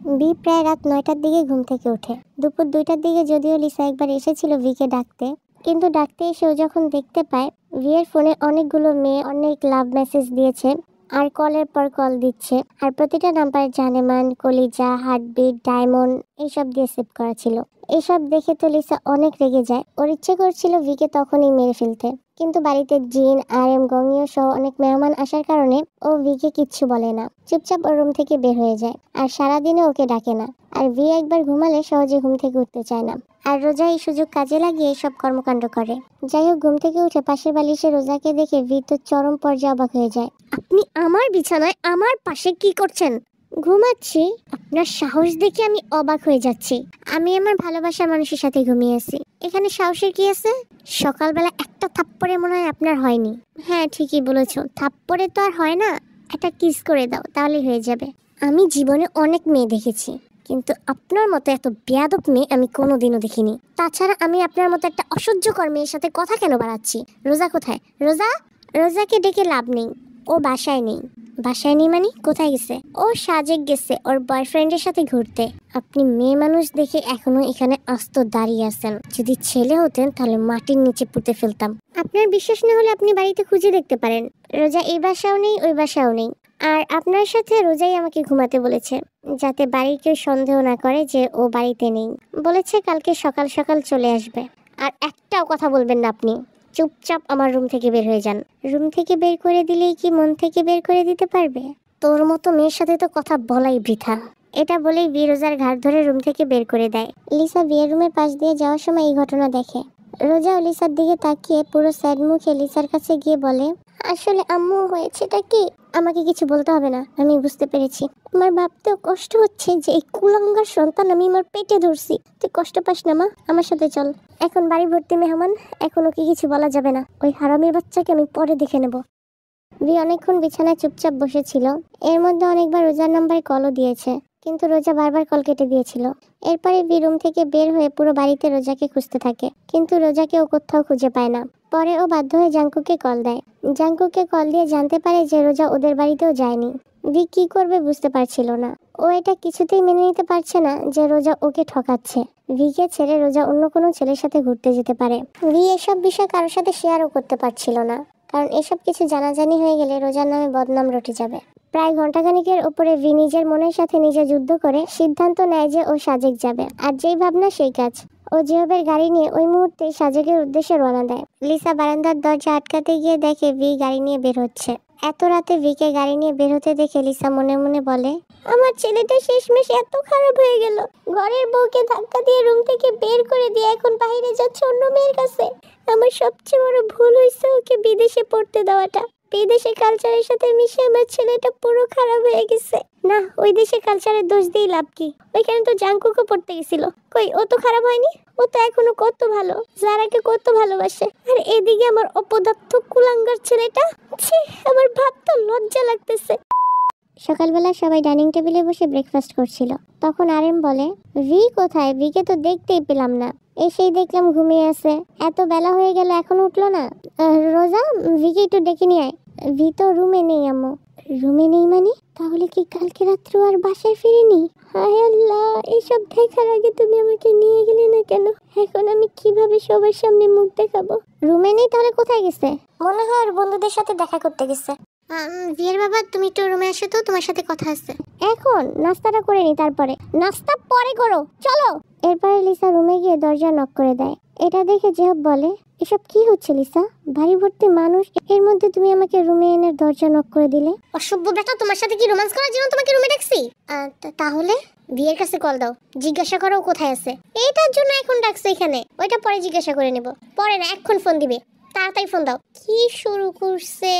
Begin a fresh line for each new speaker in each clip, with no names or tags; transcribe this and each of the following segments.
B প্রায় রাত 9টার দিকে ঘুম থেকে ওঠে। দুপুর 2টার দিকে যদিও লিসা একবার এসেছিল ভিকে ডাকতে, কিন্তু ডাকতে এসেও যখন দেখতে পায় ভিয়ের ফোনে অনেকগুলো মেয়ে অনেক লাভ মেসেজ দিয়েছে আর কলের পর কল দিচ্ছে, আর প্রতিটা নাম্বার জানেমান, কলিজা, হার্টবিট, ডায়মন্ড এইসব দিয়ে সেভ করা ছিল। এইসব দেখে তো লিসা অনেক রেগে যায়। ওর ইচ্ছে করছিল ভিকে তখনই মেরে ফেলতে, কিন্তু বাড়িতে জিন, RM, গঙ্গীয় সহ অনেক মেহমান আসার কারণে ও ভিকে কিচ্ছু বলে না, চুপচাপ ওর রুম থেকে বের হয়ে যায় আর সারাদিনে ওকে ডাকে না। আর ভি একবার ঘুমালে সহজে ঘুম থেকে উঠতে চায় না, আর রোজা এই সুযোগ কাজে লাগিয়ে সব কর্মকাণ্ড করে। যাই হোক, ঘুম থেকে উঠে পাশের বালিশে রোজাকে দেখে ভি তো চরম পর্যায়ে অবাক হয়ে যায়। আপনি আমার বিছানায় আমার পাশে কি করছেন? ঘুমাচ্ছি। আপনার সাহস দেখে আমি অবাক হয়ে যাচ্ছি। আমি আমার ভালোবাসার মানুষের সাথে ঘুমিয়েছি, এখানে সাহসের কি আছে? সকালবেলা একটা থাপ্পড়ে মনে হয় আপনার হয়নি। হ্যাঁ, ঠিকই বলেছো, থাপ্পড়ে তো আর হয় না, একটা কিস করে দাও তাহলেই হয়ে যাবে। আমি জীবনে অনেক মেয়ে দেখেছি, কিন্তু আপনার মতো এত বেয়াদব মেয়ে আমি কোনোদিনও দেখিনি। তাছাড়া আমি আপনার মতো একটা অসহ্যকর মেয়ের সাথে কথা কেন বাড়াচ্ছি? রোজা কোথায়? রোজা? রোজাকে ডেকে লাভ নেই, ও বাসায় নেই। বাসায় নেই মানে কোথায় গেছে? ও সাজেক গেছে ওর বয়ফ্রেন্ডের সাথে ঘুরতে। আপনি মেয়ে মানুষ দেখে এখনো এখানে আস্ত দাঁড়িয়ে আছেন। যদি ছেলে হতেন তাহলে মাটির নিচে পুঁতে ফেলতাম। আপনার বিশ্বাস না হলে আপনি বাড়িতে খুঁজে দেখতে পারেন, রোজা এই বাসাও নেই ওই বাসাও নেই। আর আপনার সাথে রোজাই আমাকে ঘুমাতে বলেছে, যাতে বাড়ির কেউ সন্দেহ না করে যে ও বাড়িতে নেই। বলেছে কালকে সকাল সকাল চলে আসবে। আর একটাও কথা বলবেন না আপনি, চুপচাপ আমার রুম থেকে বের হয়ে যান। রুম থেকে বের করে দিলেই কি মন থেকে বের করে দিতে পারবে? তোর মতো মেয়ের সাথে তো কথা বলাই বৃথা। এটা বলেই বি রোজার ঘাড় ধরে রুম থেকে বের করে দেয়। লিসা বিয়ের রুমের পাশ দিয়ে যাওয়ার সময় এই ঘটনা দেখে। রোজা লিসার দিকে তাকিয়ে পুরো স্যাড মুখে লিসার কাছে গিয়ে বলে, আসলে আম্মু হয়েছেটা কি? আমাকে কিছু বলতে হবে না, আমি বুঝতে পেরেছি। আমার ভাবতেও কষ্ট হচ্ছে যে এই কুলাঙ্গার সন্তান আমি আমার পেটে ধরছি। তুই কষ্ট পাস না মা, আমার সাথে চল। এখন বাড়ি ভর্তি মেহমান, এখন ওকে কিছু বলা যাবে না। ওই হারামির বাচ্চাকে আমি পরে দেখে নেব। বি অনেকক্ষণ বিছানায় চুপচাপ বসেছিল। এর মধ্যে অনেকবার রোজার নাম্বারে কলও দিয়েছে, কিন্তু রোজা বারবার কল কেটে দিয়েছিল। এরপরে বি রুম থেকে বের হয়ে পুরো বাড়িতে রোজাকে খুঁজতে থাকে, কিন্তু রোজাকে ও কোথাও খুঁজে পায় না। পরে ও বাধ্য হয়ে জাঙ্কুকে কল দেয়। জাঙ্কুকে কল দিয়ে জানতে পারে যে রোজা ওদের বাড়িতেও যায়নি। বি কি করবে বুঝতে পারছিল না। ও এটা কিছুতেই মেনে নিতে পারছে না যে রোজা ওকে ঠকাচ্ছে। ভিকে ছেড়ে রোজা অন্য কোনো ছেলের সাথে ঘুরতে যেতে পারে। ভি এসব বিষয় কারোর সাথে শেয়ারও করতে পারছিল না, কারণ এসব কিছু জানাজানি হয়ে গেলে রোজার নামে বদনাম রটে যাবে। প্রায় ঘন্টাখানিকের উপরে ভি নিজের মনের সাথে নিজে যুদ্ধ করে সিদ্ধান্ত নেয় যে ও সাজেক যাবে। আর যেই ভাবনা সেই কাজ। ও জিওবের গাড়ি নিয়ে ওই মুহূর্তে সাজেকের উদ্দেশ্যে রওনা দেয়। লিসা বারান্দার দরজা আটকাতে গিয়ে দেখে ভি গাড়ি নিয়ে বের হচ্ছে। এত রাতে ভিকে গাড়ি নিয়ে বের হতে দেখে লিসা মনে মনে বলে, আমার ছেলেটা শেষমেশ এত খারাপ হয়ে গেল। ঘরের বউকে ধাক্কা দিয়ে রুম থেকে বের করে দিয়ে এখন বাইরে যাচ্ছে অন্য মেয়ের কাছে। আমার সবচেয়ে বড় ভুল হয়েছে ওকে বিদেশে পড়তে দেওয়াটা। বিদেশে কালচারের সাথে মিশে আমার ছেলেটা পুরো খারাপ হয়ে গেছে। না, ওই দেশে কালচারের দোষ দিয়ে লাভ কি? ওইখানে তো জাঙ্কুকও পড়তে গেছিল, কই ও তো খারাপ হয়নি। ও তো এখনো কত ভালো, যারাকে কত ভালোবাসে। আর এদিকে আমার অপদার্থ কুলাঙ্গার ছেলেটা, ছি, আমার ভাবতে লজ্জা লাগতেছে। সকালবেলা সবাই ডাইনিং টেবিলে বসে ব্রেকফাস্ট করছিল। তখন RM বলে, ভি কোথায়? ভিকে তো দেখতেই পেলাম না। এসেই দেখলাম ঘুমিয়ে আছে, এত বেলা হয়ে গেল এখনো উঠলো না। রোজা, ভিকে একটু ডেকে নিয়ে আয়। ভি তো রুমে নেই আম্মু। রুমে নেই মানে? তাহলে কি কালকে রাত্রে আর বাসায় ফিরেনি? হায় আল্লাহ, এইসব দেখার আগে তুমি আমাকে নিয়ে গেলে না কেন? এখন আমি কিভাবে সবার সামনে মুখ দেখাবো? রুমে নেই তাহলে কোথায় গেছে? মনে হয় আর বন্ধুদের সাথে দেখা করতে গেছে। বিয়ের বাবা, তুমি একটু রুমে আসো তো, তোমার সাথে কথা আছে। এখন নাস্তাটা করে নি, তারপরে নাস্তা পরে করো, চলো। এরপরে লিসা রুমে গিয়ে দরজা নক করে দেয়। এটা দেখে জেহব বলে, এসব কি হচ্ছে লিসা? বাড়ি ভর্তি মানুষ, এর মধ্যে তুমি আমাকে রুমে এনে দরজা নক করে দিলে। অসভ্য বেটা, তোমার সাথে কি রোম্যান্স করার জন্য তোমাকে রুমে ডাকছি? তাহলে বিয়ের কাছে কল দাও, জিজ্ঞাসা করো কোথায় আছে। এটার জন্য এখন ডাকছো এখানে? ওইটা পরে জিজ্ঞাসা করে নেব। পরে না, এখন ফোন দিবে, তাড়াতাড়ি ফোন দাও। কি শুরু করছে?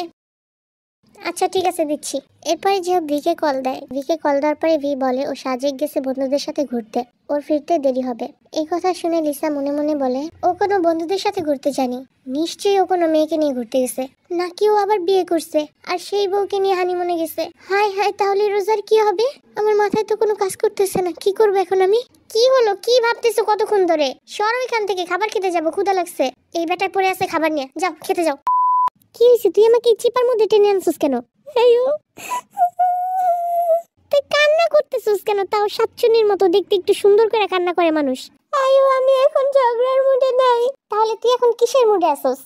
আচ্ছা ঠিক আছে, দিচ্ছি। এরপরে যে ভিকে কল দেয়। ভিকে কল দেওয়ার পরে ভি বলে ও সাজেক গেছে বন্ধুদের সাথে ঘুরতে, ওর ফিরতে দেরি হবে। এই কথা শুনে লিসা মনে মনে বলে, ও কোনো বন্ধুদের সাথে ঘুরতে যায়নি, নিশ্চয়ই ও কোনো মেয়েকে নিয়ে ঘুরতে গেছে, নাকি ও আবার বিয়ে করছে আর সেই বউকে নিয়ে হানিমুনে গেছে। হায় হায়, তাহলে রোজার কি হবে? আমার মাথায় তো কোনো কাজ করতেছে না, কি করবো এখন আমি? কি হলো, কি ভাবতেছো কতক্ষণ ধরে? সরো এখান থেকে, খাবার খেতে যাবো, ক্ষুধা লাগছে। এই বেটা পড়ে আছে, খাবার নিয়ে যাও, খেতে যাও। কি হয়েছে? তুই আমাকে চিপার মধ্যে টেনে আনছিস কেন? তুই কান্না করতেছিস কেন? তাও সাতচুনির মতো দেখতে একটু সুন্দর করে কান্না করে মানুষ। আয়ো আমি এখন ঝগড়ার মুডে নাই। তাহলে তুই এখন কিসের মুডে আছিস?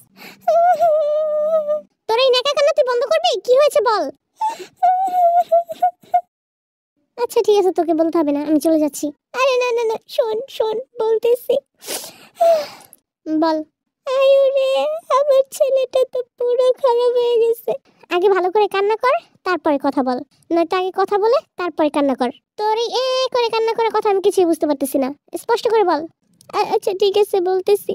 তোর এই নেকা কান্না তুই বন্ধ করবি? কি হয়েছে বল। আচ্ছা ঠিক আছে, তোকে বলতে হবে না, আমি চলে যাচ্ছি। আরে না না না, শোন শোন বলতেছি। বল। আয়ো রে, আমার ছেলেটা তো পুরো খারাপ হয়ে গেছে। আগে ভালো করে কান্না কর, তারপরে কথা বল। নয়তো আগে কথা বলে তারপরে কান্না কর। তোর এই করে কান্না করার কথা আমি কিছুই বুঝতে পারতেছি না, স্পষ্ট করে বল। আচ্ছা ঠিক আছে বলতেছি।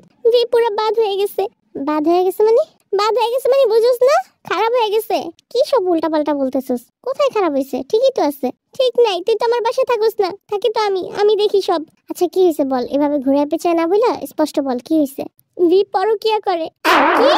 পুরো বাদ হয়ে গেছে। বাদ হয়ে গেছে মানে? বাদ হয়ে গেছে মানে বুঝোস না? খারাপ হয়ে গেছে। কি সব উল্টাপাল্টা বলতেছস? কোথায় খারাপ হয়েছে? ঠিকই তো আছে। ঠিক নাই, তুই তো আমার বাসায় থাকোস না, থাকি তো আমি দেখি সব। আচ্ছা কি হয়েছে বল, এভাবে ঘুরে পেঁচায় না বইলা স্পষ্ট বল কি হয়েছে। পরকিয়া করে। কি?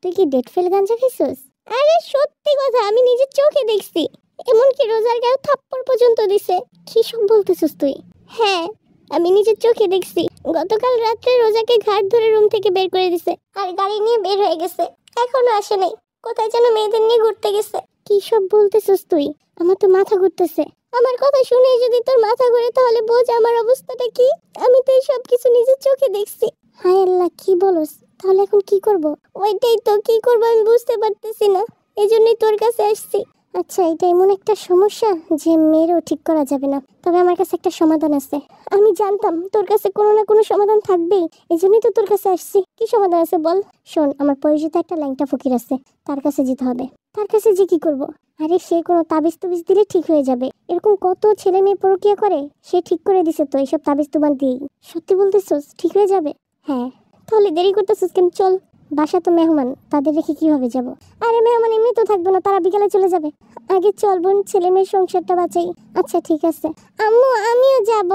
তুই কি ডেট ফেল গাঞ্জা খাইছস? আরে সত্যি কথা, আমি নিজের চোখে দেখছি। এমনকি রোজার গায়ে থাপ্পড় পর্যন্ত দিছে। কি সব বলতেছস তুই? হ্যাঁ, আমি নিজের চোখে দেখছি। গতকাল রাত্রে রোজাকে ঘাট ধরে রুম থেকে বের করে দিছে আর গাড়ি নিয়ে বের হয়ে গেছে। এখনো আসে নাই, কোথায় যেন মেয়েদের নিয়ে ঘুরতে গেছে। কি সব বলতেছস তুই? আমার তো মাথা ঘুরতেছে। আমার কথা শুনেই যদি তোর মাথা ঘুরে তাহলে বোঝ আমার অবস্থাটা কি। আমি তো এই সব কিছু নিজের চোখে দেখছি। হায় আল্লাহ, কি বলস? তাহলে এখন কি করব? ওইটাই তো, কি করব আমি বুঝতে পারতেছি না, এজন্যই তোর কাছে আসছি। আচ্ছা, এটা এমন একটা সমস্যা যে মেয়েরও ঠিক করা যাবে না। তবে আমার কাছে একটা সমাধান আছে। আমি জানতাম তোর কাছে কোনো না কোনো সমাধান থাকবেই, এজন্যই তো তোর কাছে আসছি। কি সমাধান আছে বল? শোন, আমার পরিচিত একটা ল্যাংটা ফকির আছে, তার কাছে যেতে হবে। তার কাছে যে কি করব? আরে সে কোনো তাবিজ তুবিজ দিলে ঠিক হয়ে যাবে। এরকম কত ছেলে মেয়ে পরকিয়া করে, সে ঠিক করে দিছে তো এইসব তাবিজ তুবান দিয়েই। সত্যি বলতেছস ঠিক হয়ে যাবে? হ্যাঁ। তাহলে দেরি করতেছস কেন? চল, বাসা তো মেহমান, তাদের রেখে কিভাবে যাব? আরে মেহমান এমনি তো থাকবো না, তারা বিকালে চলে যাবে। আগে চল বোন, ছেলে মেয়ের সংসারটা বাঁচাই। আচ্ছা ঠিক আছে। আম্মু আমিও যাব।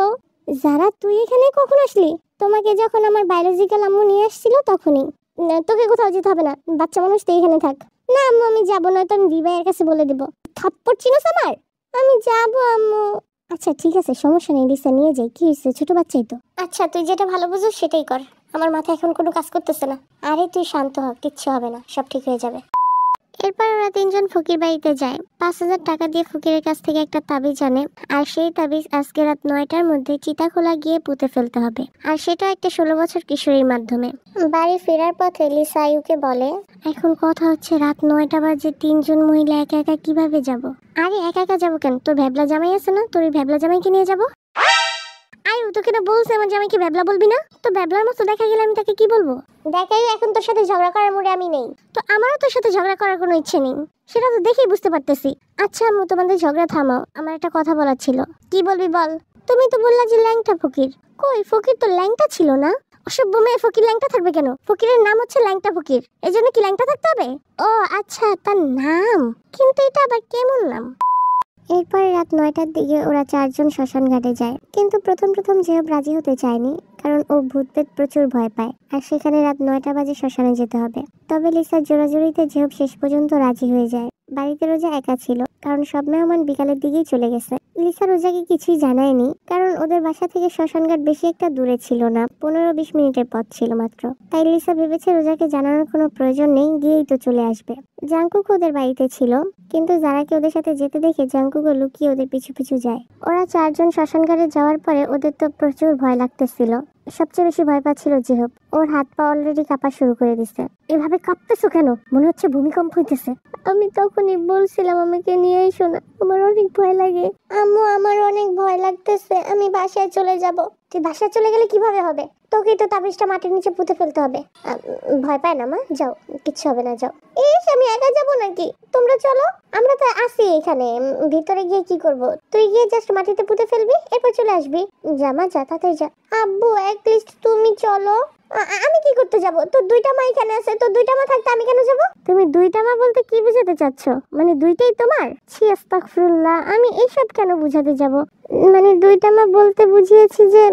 যারা তুই এখানে কখন আসলি? তোমাকে যখন আমার বায়োলজিক্যাল আম্মু নিয়ে আসছিল তখনই। না, তোকে কোথাও যেতে হবে না, বাচ্চা মানুষ তুই এখানে থাক। না আম্মু আমি যাব না, তো আমি বিবাহের কাছে বলে দেব। থাপ্পড় চিনোস আমার? আমি যাব আম্মু। আচ্ছা ঠিক আছে, সমস্যা নেই, লিসা নিয়ে যাই। কি হয়েছে, ছোট বাচ্চাই তো। আচ্ছা তুই যেটা ভালো বুঝিস সেটাই কর, আমার মাথায় এখন কোনো কাজ করতেছে না। আরে তুই শান্ত হ, কিচ্ছু হবে না, সব ঠিক হয়ে যাবে। এরপর ওরা তিনজন ফকির বাড়িতে যায়। 5,000 টাকা দিয়ে ফকিরের কাছ থেকে একটা তাবিজ আনে। আর সেই তাবিজ আজকে রাত 9টার মধ্যে চিতাখোলা গিয়ে পুঁতে ফেলতে হবে, আর সেটা একটা 16 বছর কিশোরীর মাধ্যমে। বাড়ি ফেরার পথে লিসা আয়ুকে বলে, এখন কথা হচ্ছে রাত 9টা বাজে, তিনজন মহিলা একা একা কিভাবে যাব? আরে একা একা যাবো কেন, তোর ভ্যাবলা জামাই আছে না, তোর এই ভ্যাবলা জামাইকে নিয়ে যাবো। আয়ু তোকে না বলছে আমার জামাইকে ভ্যাবলা বলবি না? তো ভ্যাবলার মতো দেখা গেলে আমি তাকে কি বলবো? দেখাই, এখন তোর সাথে ঝগড়া করার মুডে আমি নেই। তো আমারও তোর সাথে ঝগড়া করার কোনো ইচ্ছে নেই, সেটা তো দেখেই বুঝতে পারতেছি। আচ্ছা আম্মু, তোমাদের ঝগড়া থামাও, আমার একটা কথা বলার ছিল। কি বলবি বল। তুমি তো বললা যে ল্যাংটা ফকির। কই, ফকির তো ল্যাংটা ছিল না। অসভ্য মেয়ে, ফকির ল্যাংটা থাকবে কেন? ফকিরের নাম হচ্ছে ল্যাংটা ফকির, এজন্য কি ল্যাংটা থাকতে হবে? ও আচ্ছা, তার নাম। কিন্তু এটা আবার কেমন নাম? এরপরে রাত 9টার দিকে ওরা 4জন শ্মশান ঘাটে যায়। কিন্তু প্রথম জেহব রাজি হতে চায়নি, কারণ ও ভূতপ্রেত প্রচুর ভয় পায়, আর সেখানে রাত 9টা বাজে শ্মশানে যেতে হবে। তবে লিসার জোরাজুরিতে জেহব শেষ পর্যন্ত রাজি হয়ে যায়। বাড়িতে রোজা একা ছিল, কারণ সব মেহমান বিকালের দিকেই চলে গেছে। লিসা রোজাকে কিছুই জানায়নি, কারণ ওদের বাসা থেকে শ্মশানঘাট বেশি একটা দূরে ছিল না, 15-20 মিনিটের পথ ছিল মাত্র। তাই লিসা ভেবেছে রোজাকে জানানোর কোনো প্রয়োজন নেই, গিয়েই তো চলে আসবে। জাংকুক ওদের বাড়িতে ছিল, কিন্তু যারাকে ওদের সাথে যেতে দেখে জাংকুকও লুকিয়ে ওদের পিছু পিছু যায়। ওরা 4জন শ্মশানঘাটে যাওয়ার পরে ওদের তো প্রচুর ভয় লাগতেছিল। সবচেয়ে বেশি ভয় পাচ্ছিল জেহব, ওর হাত পা অলরেডি কাঁপা শুরু করে দিছে। এভাবে কাঁপতেছো কেন? মনে হচ্ছে ভূমিকম্প হইতেছে। আমি তখনই বলছিলাম আমাকে নিয়ে এসো না, আমার অনেক ভয় লাগে। আম্মু আমার অনেক ভয় লাগতেছে, আমি বাসায় চলে যাব। তুই বাসায় চলে গেলে কিভাবে হবে? তোকে তো তাবিজটা মাটির নিচে পুঁতে ফেলতে হবে। ভয় পায় না মা, যাও, কিচ্ছু হবে না, যাও। ইস, আমি একা যাব নাকি? তোমরা চলো, আমরা তো আসি এখানে, ভিতরে গিয়ে কি করব? তুই গিয়ে জাস্ট মাটিতে পুঁতে ফেলবি, এরপর চলে আসবি। যা মা, যা, তাড়াতাড়ি যা। আব্বু অ্যাটলিস্ট তুমি চলো। আমি কি করতে যাব? তোর 2টা মা এখানে আছে, তোর 2টা মা থাকতে আমি কেন যাব? তুমি 2টা মা বলতে কি বুঝাতে চাচ্ছ? মানে 2টাই তোমার? ছি আস্তাগফিরুল্লাহ, আমি এইসব কেন বুঝাতে যাব? মানে 2টা মা বলতে বুঝিয়েছি যে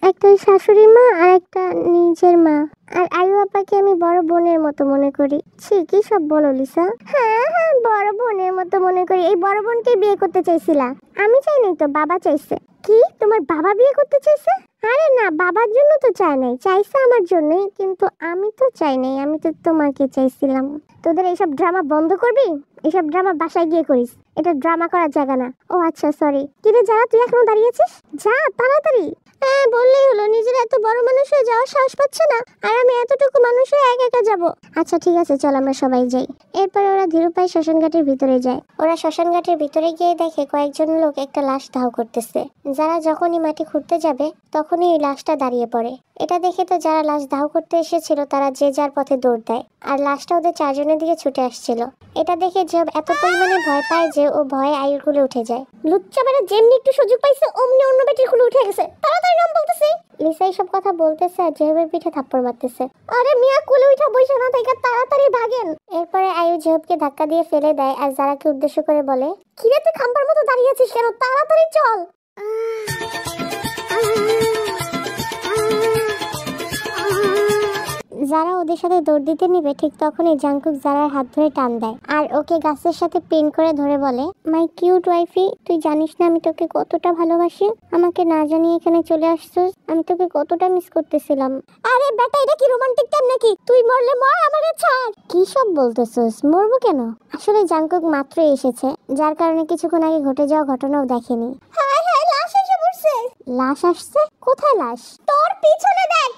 একটা শাশুড়ি মা আর একটা নিজের মা। আর আয়ু আপাকে আমি বড় বোনের মতো মনে করি। ছি, কি সব বলো লিসা? হ্যাঁ হ্যাঁ, বড় বোনের মতো মনে করি। এই বড় বোনকে বিয়ে করতে চাইছিলা? আমি চাইনি তো, বাবা চাইছে। কি, তোমার বাবা বিয়ে করতে চাইছে? আরে না, বাবার জন্য তো চাই নাই, চাইছে আমার জন্যই, কিন্তু আমি তো চাই নাই, আমি তো তোমাকে চাইছিলাম। তোদের এইসব ড্রামা বন্ধ করবি? এইসব ড্রামা বাসায় গিয়ে করিস, এটা ড্রামা করার জায়গা না। ও আচ্ছা, সরি। কিন্তু যারা, তুই এখনো দাঁড়িয়েছিস? যা তাড়াতাড়ি। হ্যাঁ, বললেই হলো। নিজের এত বড় মানুষ হয়ে যাওয়ার সাহস পাচ্ছে না, আর আমি এতটুকু মানুষ হয়ে একা একা যাবো। আচ্ছা ঠিক আছে, চল আমরা সবাই যাই। এরপরে ওরা ধীর পায়ে শ্মশান ঘাটের ভিতরে যায়। ওরা শ্মশান ঘাটের ভিতরে গিয়ে দেখে কয়েকজন লোক একটা লাশ দাহ করতেছে। যারা যখনই মাটি খুঁড়তে যাবে তখনই এই লাশটা দাঁড়িয়ে পড়ে। এটা দেখে তো যারা লাশ দাহ করতে এসেছিল তারা যে যার পথে দৌড় দেয়, আর লাশটা ওদের চারজনের দিকে ছুটে আসছিল। এটা দেখে জব এত পরিমাণে ভয় পায় যে ও ভয়ে আয়ুর কুলে উঠে যায়। লুচ্চা বেটা যেমনি একটু সুযোগ পাইছে অমনি অন্য বেটির কুলে উঠে গেছে। তাড়াতাড়ি নাম বলতেছে। লিসা এইসব কথা বলতেছে আর জেহবের পিঠে থাপ্পড় মারতেছে। আরে মিয়া, কুলে উঠা বইসা না থেকে তাড়াতাড়ি ভাগেন। এরপরে আয়ু জেহবকে ধাক্কা দিয়ে ফেলে দেয় আর যারাকে উদ্দেশ্য করে বলে, কিরে তুই খাম্বার মতো দাঁড়িয়ে আছিস কেন? তাড়াতাড়ি চল। যারা ওদের সাথে দৌড় দিতে নিবে ঠিক তখনই জাংকুক যারার হাত ধরে টান দেয় আর ওকে গাছের সাথে পিন করে ধরে বলে, মাই কিউট ওয়াইফি, তুই জানিস না আমি তোকে কতটা ভালোবাসি? আমাকে না জানিয়ে এখানে চলে আসছিস, আমি তোকে কতটা মিস করতেছিলাম। আরে বেটা, এটা কি রোমান্টিক টাইম নাকি? তুই মরলে মর, আমাকে ছাড়। কি সব বলতেছিস? মরবো কেন? আসলে জাংকুক মাত্র এসেছে, যার কারণে কিছুক্ষণ আগে ঘটে যাওয়া ঘটনাও দেখেনি। হায় হায়, লাশ এসে পড়ছে। লাশ আসছে? কোথায় লাশ? তোর পিছনে দেখ।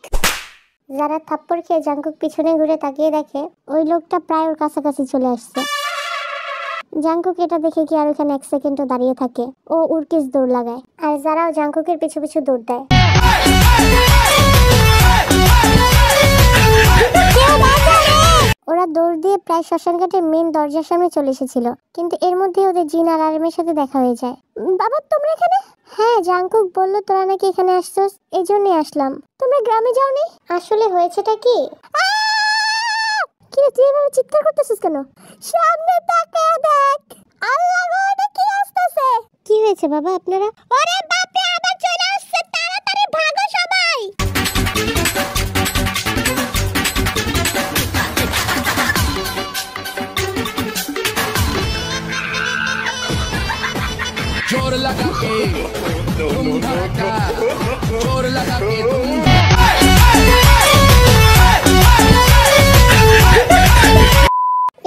যারা থাপ্পড় খেয়ে জাংকুক পিছনে ঘুরে তাকিয়ে দেখে ওই লোকটা প্রায় ওর কাছাকাছি চলে আসছে। জাংকুক এটা দেখে কি আর ওখানে এক সেকেন্ডও দাঁড়িয়ে থাকে, ও উড়কিস দৌড় লাগায় আর যারাও জাংকুকের পিছু পিছু দৌড় দেয়। ওরা দৌড় দিয়ে প্রায় শ্মশান ঘাটের মেন দরজার সামনে চলে এসেছিল, কিন্তু এর মধ্যে ওদের জিন আর আরএমের সাথে দেখা হয়ে যায়। বাবা, তোমরা এখানে? হ্যাঁ, জাংকুক বলল তোরা নাকি এখানে আসছস, এই জন্যই আসলাম। তোমরা গ্রামে যাওনি? আসলে হয়েছেটা কি? কি রে, তুই এভাবে চিৎকার করতেছিস কেন? সামনে তাকিয়ে দেখ। আল্লাহ গো, এটা কি আসতেছে? কি হয়েছে বাবা আপনারা? ওরে বাপ রে, আবার চলে আসছে, তাড়াতাড়ি ভাগো সবাই। जोर लगा के तुम धड़का, जोर लगा के तुम।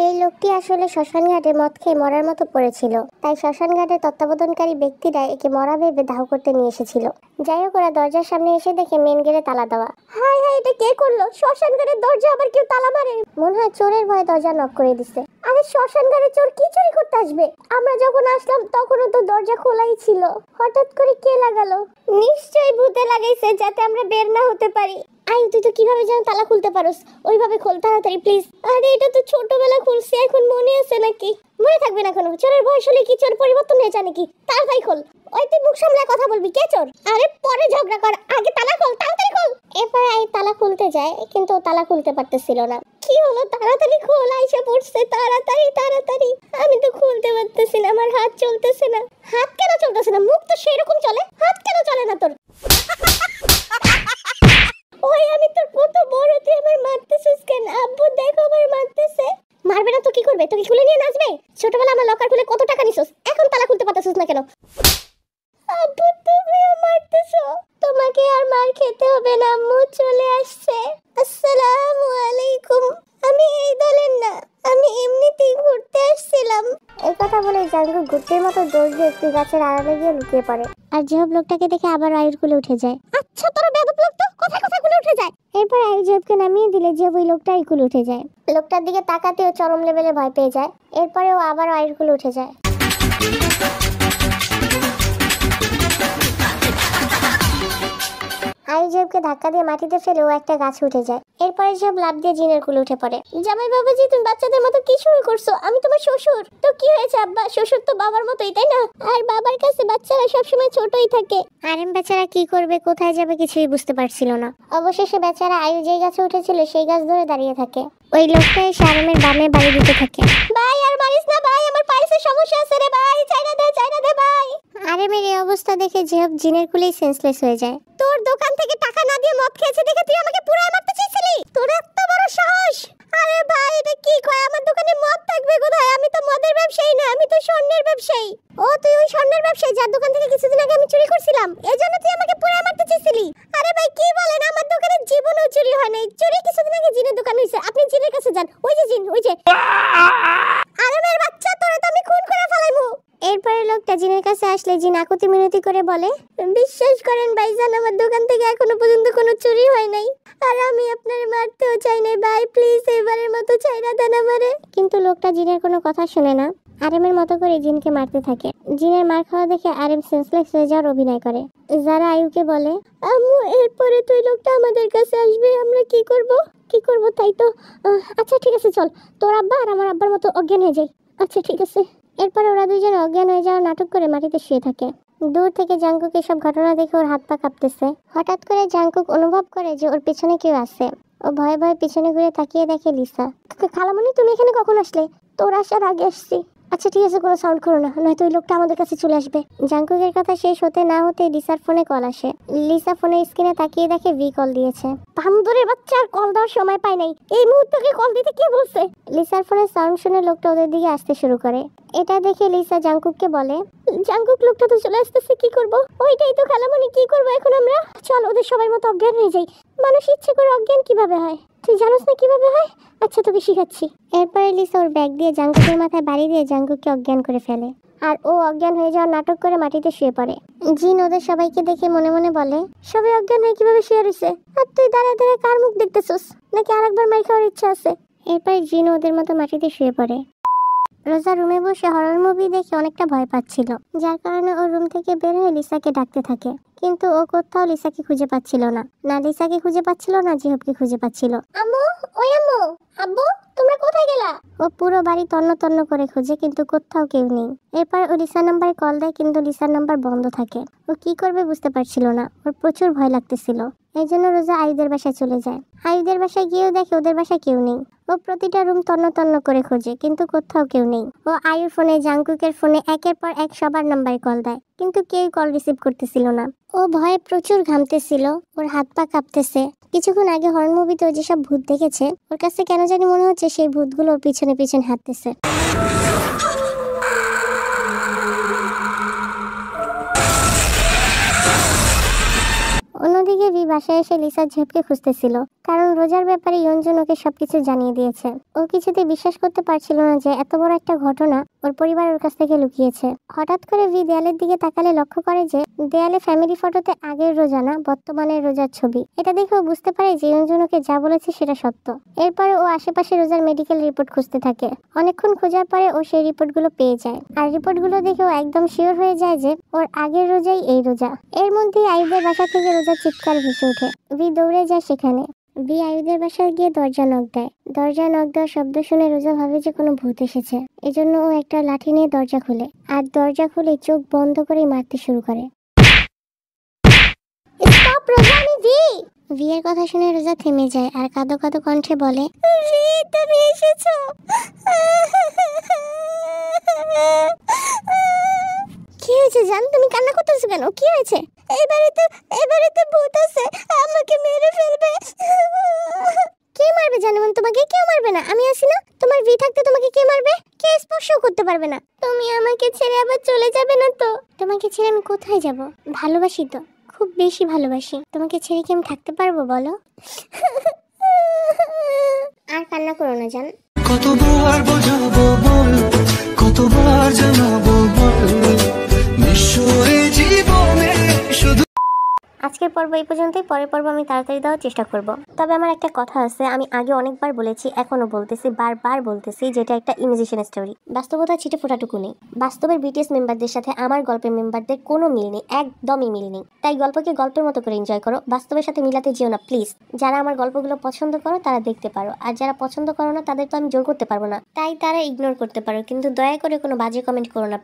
এই লোকটি আসলে শ্মশান ঘাটে মদ খেয়ে মরার মতো পড়েছিল, তাই শ্মশান ঘাটের তত্ত্বাবধানকারী ব্যক্তিরা একে মরা ভেবে দাহ করতে নিয়ে এসেছিল। যাই হোক, ওরা দরজার সামনে এসে দেখে মেন গেটে তালা দেওয়া। হাই হাই, এটা কে করলো? শ্মশান ঘাটের দরজা আবার কেউ তালা মারে? মনে হয় চোরের ভয়ে দরজা নক করে দিচ্ছে। আরে শ্মশান ঘাটে চোর কি চুরি করতে আসবে? আমরা যখন আসলাম তখনও তো দরজা খোলাই ছিল, হঠাৎ করে কে লাগালো? নিশ্চয়ই ভূতে লাগাইছে যাতে আমরা বের না হতে পারি। আই, তুই তো কিভাবে যেন তালা খুলতে পারোস? ওইভাবে খোল তাড়াতাড়ি প্লিজ। আরে এটা তো ছোটবেলা খুলছি, এখন মনে আছে নাকি? মনে থাকবে না কেন? চোরের বয়স হলে কি চোর পরিবর্তন হয়ে যায় নাকি? তাড়াতাড়ি খোল। ওই তুই মুখ সামলায় কথা বলবি, কে চোর? আরে পরে ঝগড়া কর, আগে তালা খোল, তাড়াতাড়ি খোল। এরপরে আই তালা খুলতে যায়, কিন্তু তালা খুলতে পারতেছিল না। কি হলো? তাড়াতাড়ি খোল, আইসা পড়ছে, তাড়াতাড়ি তাড়াতাড়ি। আমি তো খুলতে পারতেছি না, আমার হাত চলতেছে না। হাত কেন চলতেছে না? মুখ তো সেরকম চলে, হাত কেন চলে না তোর? ওই আমি তোর কত বড়, তুই আমার মারতেছিস কেন? আব্বু দেখো, আমার মারতেছে। মারবে না তো কি করবে? তোকে খুলে নিয়ে নাচবে? ছোটবেলা আমার লকার খুলে কত টাকা নিছস, এখন তালা খুলতে পারতেছিস না কেন? আব্বু তুমিও মারতেছো। তোমাকে আর মার খেতে হবে না, আম্মু চলে আসছে। আসসালামু আলাইকুম। আমি এই দলের না, আমি এমনিতেই ঘুরতে আসছিলাম। এই কথা বলে জাংকুক ঘুরতের মতো দৌড় দিয়ে একটি গাছের আড়ালে গিয়ে লুকিয়ে পড়ে আর জেহব লোকটাকে দেখে আবার আয়ুর কুলে উঠে যায়। আচ্ছা, তোর বেয়াদব লোক তো কোথায় কোথায় কুলে উঠে যায়। এরপর আয়ু জেহবকে নামিয়ে দিলে জেহব ওই লোকটাই কুলে উঠে যায়। লোকটার দিকে তাকাতেও চরম লেভেলে ভয় পেয়ে যায়। এরপরে ও আবার আয়ুর কুলে উঠে যায়। আয়ু জেহবকে ধাক্কা দিয়ে মাটিতে ফেলে ও একটা গাছে উঠে যায়। এরপরে জেহব লাফ দিয়ে জিনের কুলে উঠে পড়ে। জামাই বাবাজি, তুমি বাচ্চাদের মতো কি শুরু করছো? আমি তোমার শ্বশুর। তো কি হয়েছে আব্বা? শ্বশুর তো বাবার মতোই, তাই না? আর বাবার কাছে বাচ্চারা সবসময় ছোটই থাকে। আরেম বেচারা কি করবে, কোথায় যাবে কিছুই বুঝতে পারছিল না। অবশেষে বেচারা আয়ু যেই গাছে উঠেছিল সেই গাছ ধরে দাঁড়িয়ে থাকে। ওই লোকটা এসে আরেমের বামে বাড়ি দিতে থাকে। ভাই আর মারিস না ভাই, আমার পায়ের সমস্যা আছে রে ভাই, চাইনা দে ভাই। আরেমের এই অবস্থা দেখে জিহাব জিনের কুলেই সেন্সলেস হয়ে যায়। তোর দোকান থেকে টাকা না দিয়ে মদ খেয়েছে দেখে তুই আমাকে পুরো মারতে চাইছিলি? তোর এত বড় সাহস! আরে ভাই এটা কি কয়, আমার দোকানে মদ থাকবে কোথায়? আমি তো মদের ব্যবসায়ী না, আমি তো স্বর্ণের ব্যবসায়ী। ও তুই ওই স্বর্ণের ব্যবসায়ী যার দোকান থেকে কিছুদিন আগে আমি চুরি করছিলাম, এজন্য তুই আমাকে পুরো মারতে চাইছিলি? আরে ভাই কি বলেন, আমার দোকানে জীবনেও চুরি হয় নাই। চুরি কিছুদিন আগে জিনের দোকান হইছে। আপনি জিনের কাছে যান, ওই যে জিন, ওই যে। আরেমের বাচ্চা, তোরে তো আমি খুন করে ফেলাইবো। এরপরে লোকটা জিনের কাছে আসলে জিন আকুতি মিনতি করে বলে, বিশ্বাস করেন ভাইজান, আমার দোকান থেকে এখনো পর্যন্ত কোনো চুরি হয় নাই, আর আমি আপনার মারতেও চাই নাই ভাই, প্লিজ এবারের মতো ছাইরা দেন আমারে। কিন্তু লোকটা জিনের কোনো কথা শুনে না, আরেমের মতো করে জিনকে মারতে থাকে। জিনের মার খাওয়া দেখে আরেম সেন্সলেস হয়ে যাওয়ার অভিনয় করে। যারা আয়ুকে বলে, আম্মু এরপরে তুই লোকটা আমাদের কাছে আসবে, আমরা কি করব? কি করব তাই তো। আচ্ছা ঠিক আছে, চল তোর আব্বা আর আমার আব্বার মতো অজ্ঞান হয়ে যাই। আচ্ছা ঠিক আছে। এরপর ওরা দুজন অজ্ঞান হয়ে যাওয়ার নাটক করে মাটিতে শুয়ে থাকে। দূর থেকে জাংকুক এসব ঘটনা দেখে ওর হাত পা কাঁপতেছে। হঠাৎ করে জাংকুক অনুভব করে যে ওর পিছনে কেউ আছে। ও ভয়ে ভয়ে পিছনে ঘুরে তাকিয়ে দেখে লিসা। খালামণি তুমি এখানে কখন আসলে? তোর আসার আগে আসছি। আচ্ছা ঠিক আছে, কোনো সাউন্ড করো না, নয়তো ওই লোকটা আমাদের কাছে চলে আসবে। জাংকুকের কথা শেষ হতে না হতে লিসার ফোনে কল আসে। লিসা ফোনের স্ক্রিনে তাকিয়ে দেখে ভি কল দিয়েছে। বান্দরের বাচ্চা, আর কল দেওয়ার সময় পায় নাই, এই মুহূর্তে কল দিতে কে বলছে? লিসার ফোনের সাউন্ড শুনে লোকটা ওদের দিকে আসতে শুরু করে। এটা দেখে লিসা জাংকুককে বলে, জাংকুক লোকটা তো চলে আসতেছে, কি করব? ওইটাই তো খালামণি, কি করব এখন আমরা? চল ওদের সবার মতো অজ্ঞান হয়ে যাই। মানুষ ইচ্ছে করে অজ্ঞান কিভাবে হয়? তুই জানোস না কিভাবে হয়? আচ্ছা তোকে শিখাচ্ছি। এরপরে লিসা ওর ব্যাগ দিয়ে জাংকুকের মাথায় বাড়ি দিয়ে জাংকুককে অজ্ঞান করে ফেলে, আর ও অজ্ঞান হয়ে যাওয়ার নাটক করে মাটিতে শুয়ে পড়ে। জিন ওদের সবাইকে দেখে মনে মনে বলে, সবাই অজ্ঞান হয়ে কিভাবে শুয়ে রইছে? আর তুই দাঁড়ায় দাঁড়ায় কার মুখ দেখতেছস? নাকি আরেকবার মার খাওয়ার ইচ্ছা আছে? এরপরে জিন ওদের মতো মাটিতে শুয়ে পড়ে। রোজা রুমে বসে হরর মুভি দেখে অনেকটা ভয় পাচ্ছিল, যার কারণে ও রুম থেকে বের হয়ে লিসাকে ডাকতে থাকে। কিন্তু ও কোথাও লিসাকে খুঁজে পাচ্ছিল না, না লিসাকে খুঁজে পাচ্ছিল না জিহাবকে খুঁজে পাচ্ছিল। আম্মু, ওই আম্মু, আব্বু তোমরা কোথায় গেলা? ও পুরো বাড়ি তন্ন তন্ন করে খোঁজে, কিন্তু কোথাও কেউ নেই। এরপর ও লিসার নাম্বারে কল দেয়, কিন্তু লিসার নাম্বার বন্ধ থাকে। ও কি করবে বুঝতে পারছিল না, ওর প্রচুর ভয় লাগতেছিল। এই জন্য রোজা আয়ুদের বাসায় চলে যায়। আয়ুদের বাসায় গিয়েও দেখে ওদের বাসায় কেউ নেই। ও প্রতিটা রুম তন্ন তন্ন করে খোঁজে, কিন্তু কোথাও কেউ নেই। ও আয়ুর ফোনে, জাংকুকের ফোনে একের পর এক সবার নাম্বারে কল দেয়, কিন্তু কেউ কল রিসিভ করতেছিল না। ও ভয়ে প্রচুর ঘামতেছিল, ওর হাত পা কাঁপতেছে। কিছুক্ষণ আগে হরর মুভিতে যেসব ভূত দেখেছে, ওর কাছে কেন জানি মনে হচ্ছে সেই ভূতগুলো ওর পিছনে পিছনে হাঁটতেছে। অন্যদিকে ভি বাসায় এসে লিসার ঝেপকে খুঁজতেছিল, কারণ রোজার ব্যাপারে ইয়ঞ্জন ওকে সবকিছু জানিয়ে দিয়েছে। ও কিছুতে বিশ্বাস করতে পারছিল না যে এত বড় একটা ঘটনা ওর পরিবার ওর কাছ থেকে লুকিয়েছে। হঠাৎ করে ভি দেয়ালের দিকে তাকালে লক্ষ্য করে যে দেয়ালে ফ্যামিলি ফটোতে আগের রোজা না, বর্তমানের রোজার ছবি। এটা দেখে ও বুঝতে পারে যে ইয়ঞ্জন ওকে যা বলেছে সেটা সত্য। এরপরে ও আশেপাশে রোজার মেডিকেল রিপোর্ট খুঁজতে থাকে। অনেকক্ষণ খোঁজার পরে ও সেই রিপোর্টগুলো পেয়ে যায়, আর রিপোর্টগুলো দেখে ও একদম শিওর হয়ে যায় যে ওর আগের রোজাই এই রোজা। এর মধ্যেই আয়ুদের বাসা থেকে রোজার চিৎকার ভেসে ওঠে। ভি দৌড়ে যায় সেখানে। ভি আয়ুদের বাসায় গিয়ে দরজা নক দেয়। দরজা নক দেওয়ার শব্দ শুনে রোজা ভাবে যে কোনো ভূত এসেছে। এজন্য ও একটা লাঠি নিয়ে দরজা খুলে, আর দরজা খুলে চোখ বন্ধ করে মারতে শুরু করে। স্টপ রোজা, আমি ভি। ভি এর কথা শুনে রোজা থেমে যায় আর কাঁদো কাঁদো কণ্ঠে বলে, ভি তুমি এসেছো। কি হয়েছে জান, তুমি কান্না করতেছো কেন? কি হয়েছে? এবারে তো ভূত আছে, আমাকে মেরে ফেলবে। কে মারবে জানেমন? তোমাকে কেউ মারবে না, আমি আছি না। তোমার ভি থাকতে তোমাকে কে মারবে? কে স্পর্শও করতে পারবে না। তুমি আমাকে ছেড়ে আবার চলে যাবে না তো? তোমাকে ছেড়ে আমি কোথায় যাব? ভালোবাসি তো, খুব বেশি ভালোবাসি। তোমাকে ছেড়ে কি আমি থাকতে পারবো বলো? আর কান্না করো না জান।
কতবার বোঝাবো বল, কতবার জানাবো বল, নিঃস্বরে জীবনে শুধু।
আজকের পর্ব এই পর্যন্তই। পরের পর্ব আমি তাড়াতাড়ি দেওয়ার চেষ্টা করব। তবে আমার একটা কথা আছে, আমি আগে অনেকবার বলেছি, এখনো বলতেছি, বারবার বলতেছি, যেটা একটা ইমাজিনেশন স্টোরি। বাস্তবতা ছিটে ফোটাটুকু নেই। বাস্তবের বিটিএস মেম্বারদের সাথে আমার গল্পের মেম্বারদের কোনো মিল নেই, একদমই মিল নেই। তাই গল্পকে গল্পের মতো করে এনজয় করো, বাস্তবের সাথে মিলাতে যেও না প্লিজ। যারা আমার গল্পগুলো পছন্দ করো তারা দেখতে পারো, আর যারা পছন্দ করো না তাদের তো আমি জোর করতে পারবো না, তাই তারা ইগনোর করতে পারো, কিন্তু দয়া করে কোনো বাজে কমেন্ট করো না।